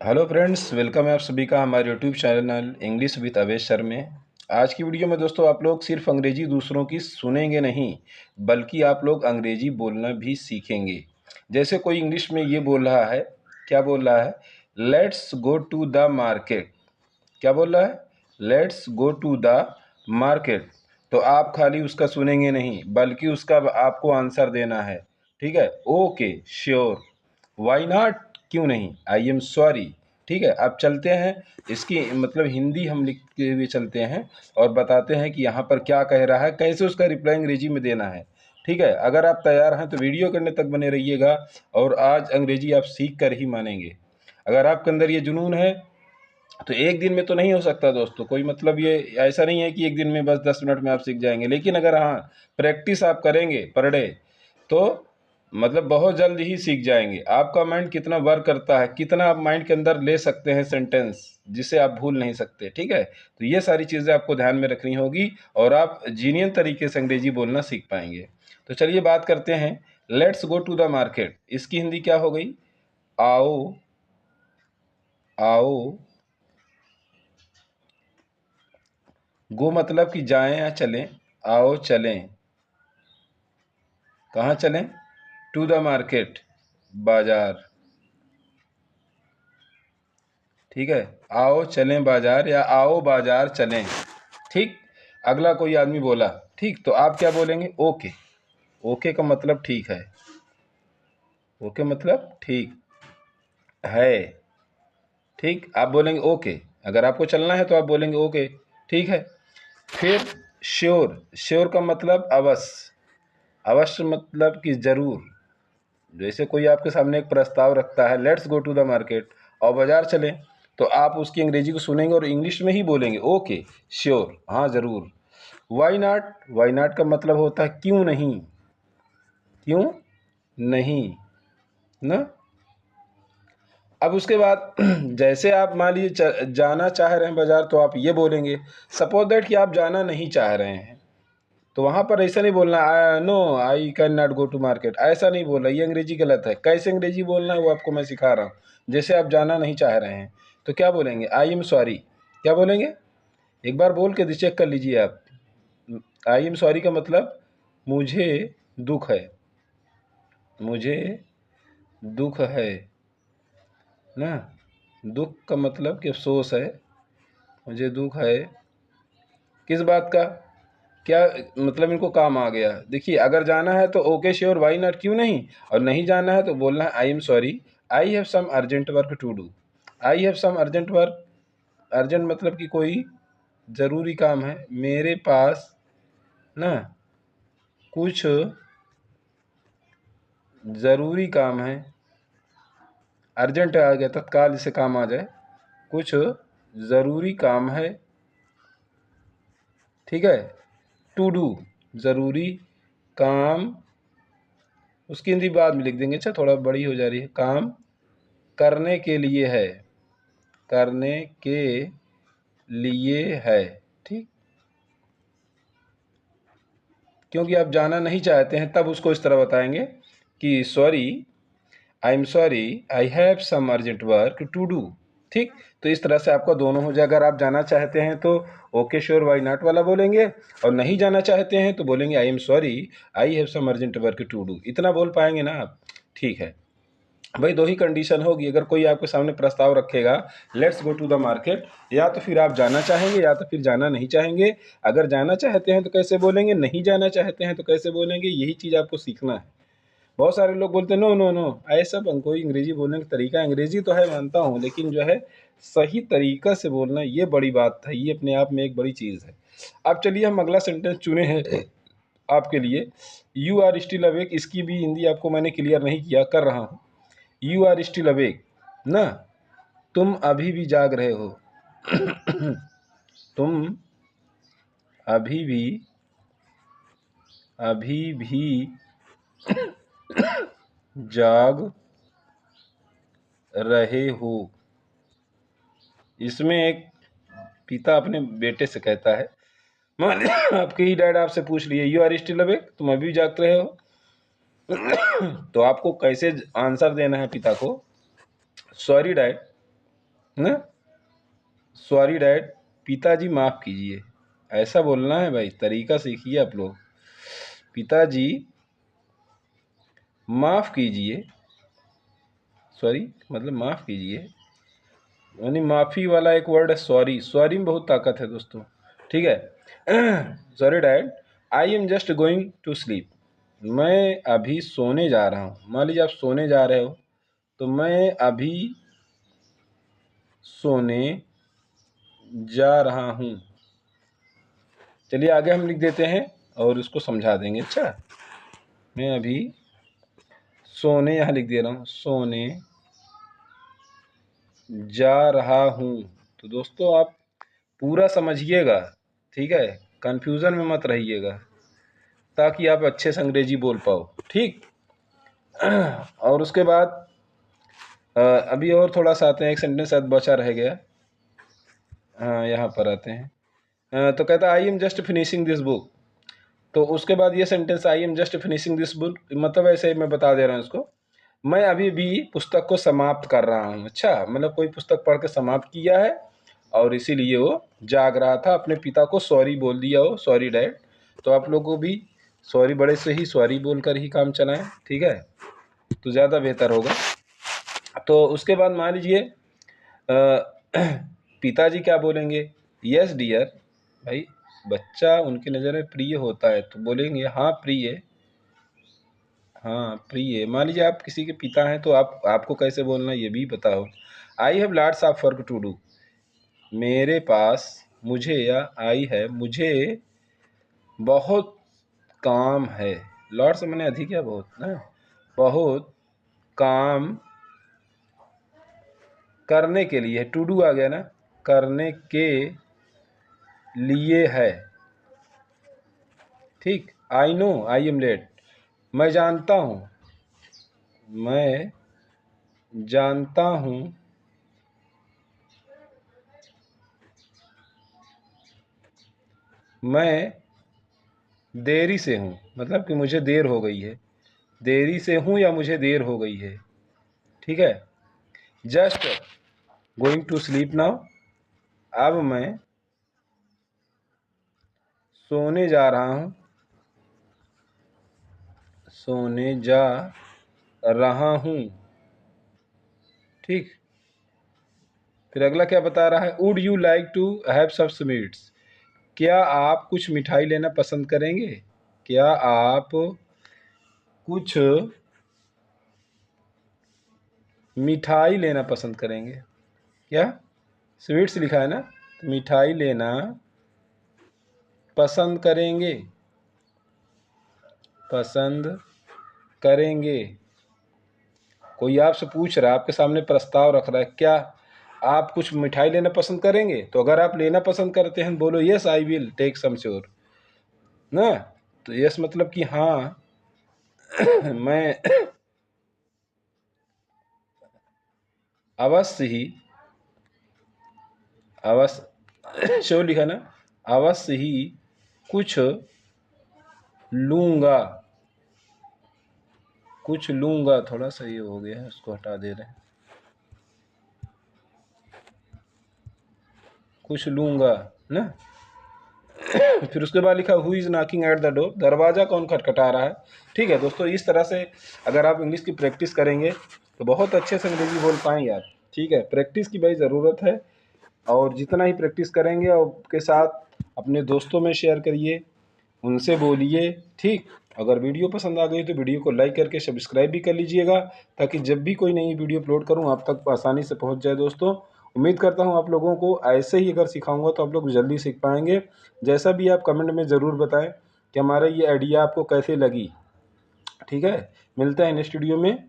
Hello friends, welcome है आप सभी का हमारे YouTube channel English with Avesh sir में। आज की वीडियो में दोस्तों आप लोग सिर्फ अंग्रेजी दूसरों की सुनेंगे नहीं, बल्कि आप लोग अंग्रेजी बोलना भी सीखेंगे। जैसे कोई इंग्लिश में ये बोल रहा है, क्या बोल रहा है? Let's go to the market. क्या बोल रहा है? Let's go to the market. तो आप खाली उसका सुनेंगे नहीं, बल्कि उसका आपको आंसर देना है। ठीक है, ओके, श्योर, वाई नॉट, क्यों नहीं, आई एम सॉरी। ठीक है, अब चलते हैं। इसकी मतलब हिंदी हम लिखते हुए चलते हैं और बताते हैं कि यहाँ पर क्या कह रहा है, कैसे उसका रिप्लाई अंग्रेजी में देना है। ठीक है, अगर आप तैयार हैं तो वीडियो करने तक बने रहिएगा और आज अंग्रेजी आप सीख कर ही मानेंगे। अगर आपके अंदर ये जुनून है तो एक दिन में तो नहीं हो सकता दोस्तों, कोई मतलब ये ऐसा नहीं है कि एक दिन में बस 10 मिनट में आप सीख जाएंगे। लेकिन अगर हाँ, प्रैक्टिस आप करेंगे पर डे, तो मतलब बहुत जल्द ही सीख जाएंगे। आपका माइंड कितना वर्क करता है, कितना आप माइंड के अंदर ले सकते हैं सेंटेंस, जिसे आप भूल नहीं सकते। ठीक है, तो ये सारी चीज़ें आपको ध्यान में रखनी होगी और आप जीनियन तरीके से अंग्रेजी बोलना सीख पाएंगे। तो चलिए बात करते हैं। Let's go to the market, इसकी हिंदी क्या हो गई? आओ, आओ। गो मतलब कि जाएं या चलें, आओ चलें। कहाँ चलें? टू द मार्केट, बाजार। ठीक है, आओ चलें बाजार या आओ बाजार चलें। ठीक, अगला कोई आदमी बोला, ठीक, तो आप क्या बोलेंगे? ओके। ओके का मतलब ठीक है। ओके मतलब ठीक है। ठीक, आप बोलेंगे ओके। अगर आपको चलना है तो आप बोलेंगे ओके, ठीक है। फिर श्योर, श्योर का मतलब अवश्य। अवश्य मतलब कि जरूर। जैसे कोई आपके सामने एक प्रस्ताव रखता है, let's go to the market और बाजार चलें, तो आप उसकी अंग्रेजी को सुनेंगे और इंग्लिश में ही बोलेंगे ओके, श्योर, हाँ ज़रूर। वाई नॉट, वाई नॉट का मतलब होता है क्यों नहीं, क्यों नहीं ना। अब उसके बाद जैसे आप मान लीजिए जाना चाह रहे हैं बाजार, तो आप ये बोलेंगे, सपोज दैट कि आप जाना नहीं चाह रहे हैं, तो वहाँ पर ऐसा नहीं बोलना no I can not go to market, ऐसा नहीं बोलना, ये अंग्रेजी गलत है। कैसे अंग्रेजी बोलना है वो आपको मैं सिखा रहा हूँ। जैसे आप जाना नहीं चाह रहे हैं तो क्या बोलेंगे? I am sorry. क्या बोलेंगे? एक बार बोल के चेक कर लीजिए आप। आई एम सॉरी का मतलब मुझे दुख है, मुझे दुख है ना। दुख का मतलब कि अफसोस है, मुझे दुख है किस बात का, क्या मतलब इनको काम आ गया। देखिए, अगर जाना है तो ओके श्योर वाई नॉट, क्यों नहीं, और नहीं जाना है तो बोलना है I am sorry, I have some urgent work to do. I have some urgent work, urgent मतलब कि कोई ज़रूरी काम है मेरे पास ना, कुछ ज़रूरी काम है। अर्जेंट आ गया, तत्काल जिसे काम आ जाए, कुछ ज़रूरी काम है। ठीक है, टू डू ज़रूरी काम, उसकी हिंदी बाद में लिख देंगे। अच्छा, थोड़ा बड़ी हो जा रही है। काम करने के लिए है, करने के लिए है। ठीक, क्योंकि आप जाना नहीं चाहते हैं तब उसको इस तरह बताएंगे कि sorry, I am sorry, I have some urgent work to do. ठीक, तो इस तरह से आपका दोनों हो जाए। अगर आप जाना चाहते हैं तो ओके श्योर वाई नॉट वाला बोलेंगे, और नहीं जाना चाहते हैं तो बोलेंगे I am sorry, I have some urgent work to do. इतना बोल पाएंगे ना आप? ठीक है भाई, दो ही कंडीशन होगी। अगर कोई आपके सामने प्रस्ताव रखेगा let's go to the market, या तो फिर आप जाना चाहेंगे या तो फिर जाना नहीं चाहेंगे। अगर जाना चाहते हैं तो कैसे बोलेंगे, नहीं जाना चाहते हैं तो कैसे बोलेंगे, यही चीज़ आपको सीखना है। बहुत सारे लोग बोलते हैं नो नो नो, ऐसा कोई अंग्रेजी बोलने का तरीका, अंग्रेजी तो है मानता हूँ, लेकिन जो है सही तरीका से बोलना, ये बड़ी बात है, ये अपने आप में एक बड़ी चीज़ है। अब चलिए हम अगला सेंटेंस चुने हैं आपके लिए। यू आर स्टिल अवेक, इसकी भी हिंदी आपको मैंने क्लियर नहीं किया, कर रहा हूँ। यू आर स्टिल अवेक ना, तुम अभी भी जाग रहे हो। तुम अभी भी, अभी भी जाग रहे हो। इसमें एक पिता अपने बेटे से कहता है, मान लीजिए आपके ही डैड आपसे पूछ लिए यू आर स्टिल अवेक, तुम अभी भी जागते रहे हो, तो आपको कैसे आंसर देना है पिता को? सॉरी डैड, ना, सॉरी डैड, पिताजी माफ़ कीजिए, ऐसा बोलना है भाई, तरीका सीखिए आप लोग। पिताजी माफ़ कीजिए, सॉरी मतलब माफ़ कीजिए, यानी माफ़ी वाला एक वर्ड है सॉरी। सॉरी में बहुत ताकत है दोस्तों, ठीक है। Sorry dad, I am just going to sleep, मैं अभी सोने जा रहा हूँ। मान लीजिए आप सोने जा रहे हो, तो मैं अभी सोने जा रहा हूँ। चलिए आगे हम लिख देते हैं और उसको समझा देंगे। अच्छा, मैं अभी सोने, यहाँ लिख दे रहा हूँ, सोने जा रहा हूँ। तो दोस्तों आप पूरा समझिएगा, ठीक है, कन्फ्यूज़न में मत रहिएगा, ताकि आप अच्छे से अंग्रेजी बोल पाओ, ठीक। और उसके बाद अभी और थोड़ा सा आते हैं, एक सेंटेंस शायद बचा रह गया। हाँ, यहाँ पर आते हैं। तो कहता है I am just finishing this book. तो उसके बाद ये sentence, I am just finishing this book, मतलब ऐसे मैं बता दे रहा हूँ इसको, मैं अभी भी पुस्तक को समाप्त कर रहा हूँ। अच्छा, मतलब कोई पुस्तक पढ़ के समाप्त किया है और इसीलिए वो जाग रहा था, अपने पिता को सॉरी बोल दिया हो, सॉरी डैड। तो आप लोगों को भी सॉरी बड़े से ही सॉरी बोलकर ही काम चलाएं, ठीक है, तो ज़्यादा बेहतर होगा। तो उसके बाद मान लीजिए पिताजी क्या बोलेंगे, यस डियर, भाई बच्चा उनकी नज़र में प्रिय होता है, तो बोलेंगे हाँ प्रिय, हाँ प्रिय। मान लीजिए आप किसी के पिता हैं, तो आपको कैसे बोलना है ये भी पता हो। I have lots of work to do, मेरे पास, मुझे, या आई है, मुझे बहुत काम है। लॉट्स मैंने अधिक या बहुत ना, बहुत काम करने के लिए, टू डू आ गया ना, करने के लिए है, ठीक। I know I am late, मैं जानता हूँ, मैं जानता हूँ मैं देरी से हूँ, मतलब कि मुझे देर हो गई है, देरी से हूँ या मुझे देर हो गई है, ठीक है। Just going to sleep now, अब मैं सोने जा रहा हूँ, सोने जा रहा हूँ, ठीक। फिर अगला क्या बता रहा है, would you like to have some sweets, क्या आप कुछ मिठाई लेना पसंद करेंगे, क्या आप कुछ मिठाई लेना पसंद करेंगे, क्या स्वीट्स लिखा है ना, तो मिठाई लेना पसंद करेंगे, पसंद करेंगे। कोई आपसे पूछ रहा है, आपके सामने प्रस्ताव रख रहा है, क्या आप कुछ मिठाई लेना पसंद करेंगे, तो अगर आप लेना पसंद करते हैं बोलो yes I will take some sure ना, तो यस मतलब कि हाँ मैं अवश्य ही, अवश्य शो लिखा ना, अवश्य ही कुछ लूँगा, कुछ लूँगा, थोड़ा सा ये हो गया है, उसको हटा दे रहे हैं, कुछ लूँगा ना। फिर उसके बाद लिखा who is knocking at the door, दरवाज़ा कौन खटखटा रहा है, ठीक है दोस्तों। इस तरह से अगर आप इंग्लिश की प्रैक्टिस करेंगे तो बहुत अच्छे से अंग्रेजी बोल पाएंगे आप, ठीक है। प्रैक्टिस की भाई ज़रूरत है, और जितना ही प्रैक्टिस करेंगे और के साथ अपने दोस्तों में शेयर करिए, उनसे बोलिए, ठीक। अगर वीडियो पसंद आ गई तो वीडियो को लाइक करके सब्सक्राइब भी कर लीजिएगा, ताकि जब भी कोई नई वीडियो अपलोड करूं आप तक आसानी से पहुंच जाए दोस्तों। उम्मीद करता हूं आप लोगों को ऐसे ही अगर सिखाऊंगा तो आप लोग जल्दी सीख पाएंगे। जैसा भी आप कमेंट में ज़रूर बताएं कि हमारा ये आइडिया आपको कैसे लगी, ठीक है। मिलते हैं नेक्स्ट वीडियो में।